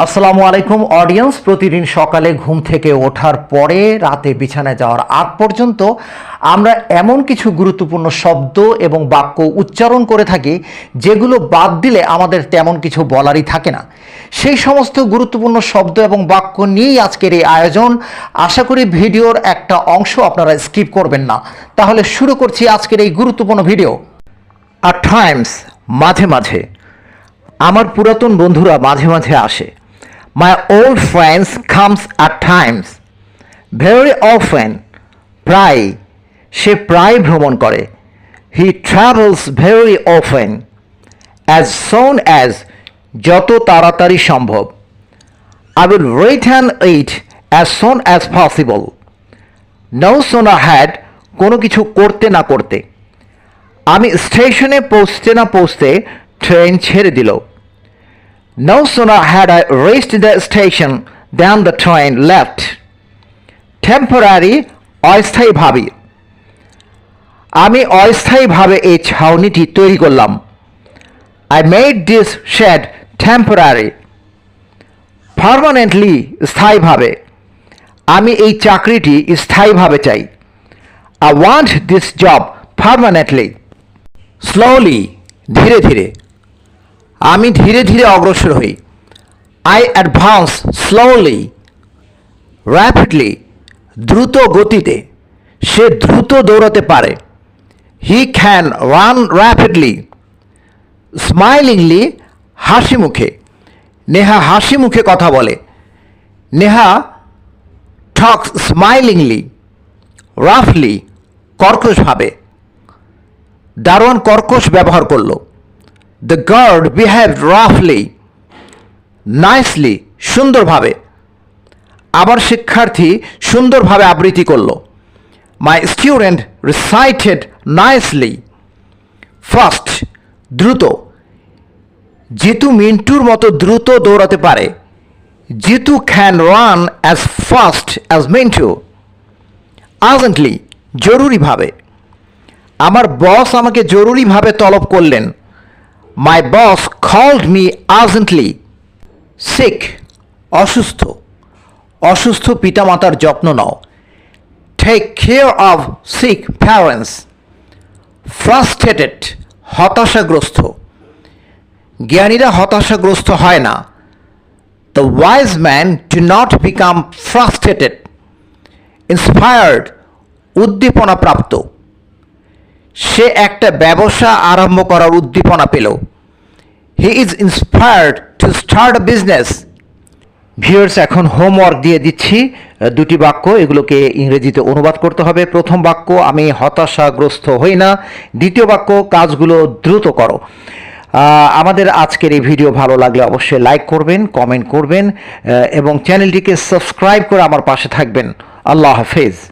আসসালামু আলাইকুম অডিয়েন্স। প্রতিদিন সকালে ঘুম থেকে ওঠার পরে রাতে বিছানায় যাওয়ার আগ পর্যন্ত আমরা এমন কিছু গুরুত্বপূর্ণ শব্দ এবং বাক্য উচ্চারণ করে থাকি যেগুলো বাদ দিলে আমাদের তেমন কিছু বলারই থাকে না। সেই সমস্ত গুরুত্বপূর্ণ শব্দ এবং বাক্য নিয়েই আজকের এই আয়োজন। আশা করি ভিডিওর একটা অংশ আপনারা স্কিপ করবেন না। তাহলে শুরু করছি আজকের এই গুরুত্বপূর্ণ ভিডিও। আর টাইমস, মাঝে মাঝে। আমার পুরাতন বন্ধুরা মাঝে মাঝে আসে। My old friends comes at times. Very often, প্রায়। সে প্রায় ভ্রমণ করে। He travels very often. As soon as, যত তাড়াতাড়ি সম্ভব। I will return it as soon as possible. No sooner had, কোনো কিছু করতে না করতে। আমি স্টেশনে পৌঁছতে না পৌঁছতে ট্রেন ছেড়ে দিল। No sooner had I reached the station than the train left. Temporary, অস্থায়ীভাবে। আমি অস্থায়ীভাবে এই ছাউনিটি তৈরি করলাম। I made this shed temporary. Permanently, স্থায়ীভাবে। আমি এই চাকরিটি স্থায়ীভাবে চাই। I want this job permanently. Slowly, ধীরে ধীরে। আমি ধীরে ধীরে অগ্রসর হই। I advance slowly. Rapidly, দ্রুত গতিতে। সে দ্রুত দৌড়াতে পারে। He can run rapidly. Smilingly, হাসি মুখে। নেহা হাসি মুখে কথা বলে। Neha talks smilingly. Roughly, কর্কশভাবে। দারোয়ান কর্কশ ব্যবহার করলো। The guard behaved roughly. Nicely, সুন্দরভাবে। আমার শিক্ষার্থী সুন্দরভাবে আবৃত্তি করল। My student recited nicely. Fast, দ্রুত। জিতু মিন্টুর মতো দ্রুত দৌড়াতে পারে। Jitu can run as fast as Mintu. Urgently, জরুরিভাবে। আমার বস আমাকে জরুরিভাবে তলব করলেন। My boss called me urgently. Sick, অসুস্থ। অসুস্থ পিতামাতার যত্ন নাও। Take care of sick parents. Frustrated, হতাশাগ্রস্ত। জ্ঞানীরা হতাশাগ্রস্ত হয় না। The wise man do not become frustrated. Inspired, উদ্দীপনা প্রাপ্ত। সে একটা ব্যবসা আরম্ভ করার উদ্দীপনা পেল। He is inspired to start a business. Viewers, এখন হোমওয়ার্ক দিয়ে দিচ্ছি দুটি বাক্য, এগুলোকে ইংরেজিতে অনুবাদ করতে হবে। প্রথম বাক্য, আমি হতাশাগ্রস্ত হই না। দ্বিতীয় বাক্য, কাজগুলো দ্রুত করো। আমাদের আজকের এই ভিডিও ভালো লাগলে অবশ্যই লাইক করবেন, কমেন্ট করবেন এবং চ্যানেলটিকে সাবস্ক্রাইব করে আমার পাশে থাকবেন। আল্লাহ হাফেজ।